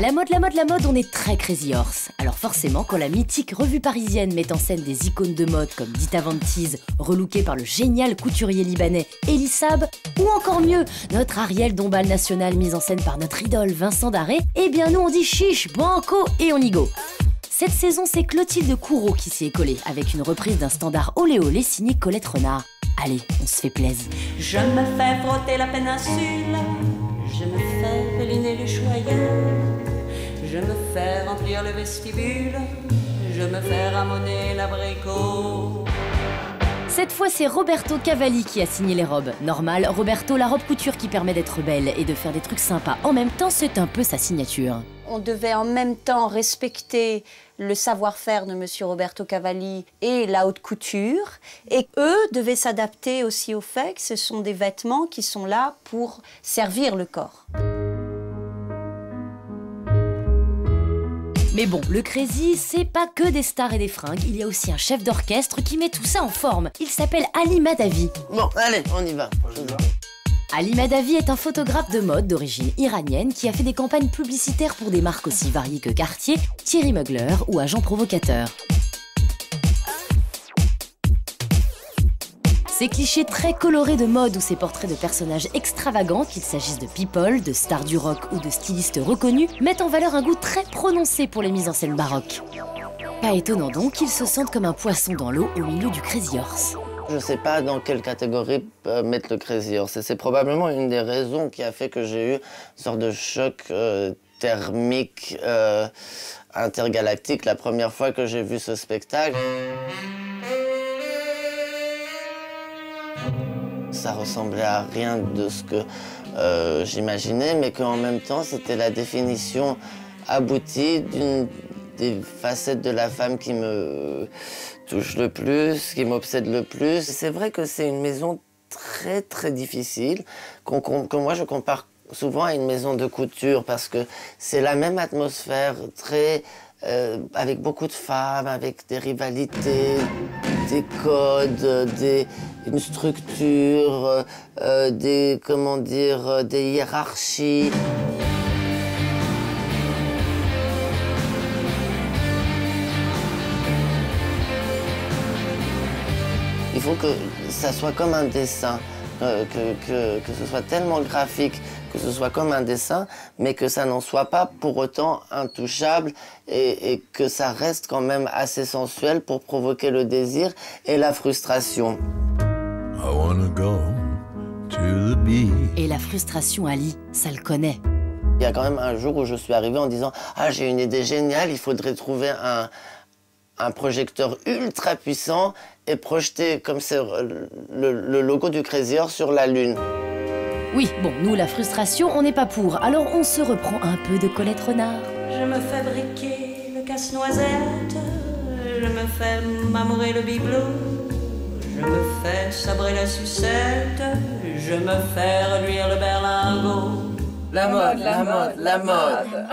La mode, on est très Crazy Horse. Alors forcément, quand la mythique revue parisienne met en scène des icônes de mode comme Dita Von Teese, relookée par le génial couturier libanais Elie Saab, ou encore mieux, notre Ariel Dombal national mise en scène par notre idole Vincent Darré, eh bien nous on dit chiche, banco et on y go. Cette saison, c'est Clotilde Courreau qui s'y est collée, avec une reprise d'un standard olé olé signé Colette Renard. Allez, on se fait plaisir. Je me fais frotter la péninsule, je me fais péliner les choyaux, je me fais remplir le vestibule, je me fais ramoner l'abricot. Cette fois, c'est Roberto Cavalli qui a signé les robes. Normal, Roberto, la robe couture qui permet d'être belle et de faire des trucs sympas. En même temps, c'est un peu sa signature. On devait en même temps respecter le savoir-faire de Monsieur Roberto Cavalli et la haute couture. Et eux devaient s'adapter aussi au fait que ce sont des vêtements qui sont là pour servir le corps. Mais bon, le Crazy, c'est pas que des stars et des fringues. Il y a aussi un chef d'orchestre qui met tout ça en forme. Il s'appelle Ali Madavi. Bon, allez, on y va. Ali Madavi est un photographe de mode d'origine iranienne qui a fait des campagnes publicitaires pour des marques aussi variées que Cartier, Thierry Mugler ou Agent Provocateur. Ces clichés très colorés de mode ou ces portraits de personnages extravagants, qu'il s'agisse de people, de stars du rock ou de stylistes reconnus, mettent en valeur un goût très prononcé pour les mises en scène baroques. Pas étonnant donc qu'ils se sentent comme un poisson dans l'eau au milieu du Crazy Horse. Je sais pas dans quelle catégorie mettre le Crazy Horse. C'est probablement une des raisons qui a fait que j'ai eu une sorte de choc thermique intergalactique la première fois que j'ai vu ce spectacle. Ça ressemblait à rien de ce que j'imaginais, mais qu'en même temps, c'était la définition aboutie d'une des facettes de la femme qui me touche le plus, qui m'obsède le plus. C'est vrai que c'est une maison très très difficile, que moi je compare souvent à une maison de couture, parce que c'est la même atmosphère, très avec beaucoup de femmes, avec des rivalités, des codes, une structure, des hiérarchies. Il faut que ça soit comme un dessin, que ce soit tellement graphique, que ce soit comme un dessin, mais que ça n'en soit pas pour autant intouchable et que ça reste quand même assez sensuel pour provoquer le désir et la frustration. I wanna go to the beach. Et la frustration, Ali, ça le connaît. Il y a quand même un jour où je suis arrivé en disant « Ah, j'ai une idée géniale, il faudrait trouver un projecteur ultra puissant et projeter comme c'est le logo du Crazy Horse sur la Lune. » Oui, bon, nous, la frustration, on n'est pas pour. Alors on se reprend un peu de Colette Renard. Je me fais briquer le casse-noisette, je me fais m'amourer le bibelot, je me fais sabrer la sucette, je me fais reluire le berlingot. La mode, la mode, la mode.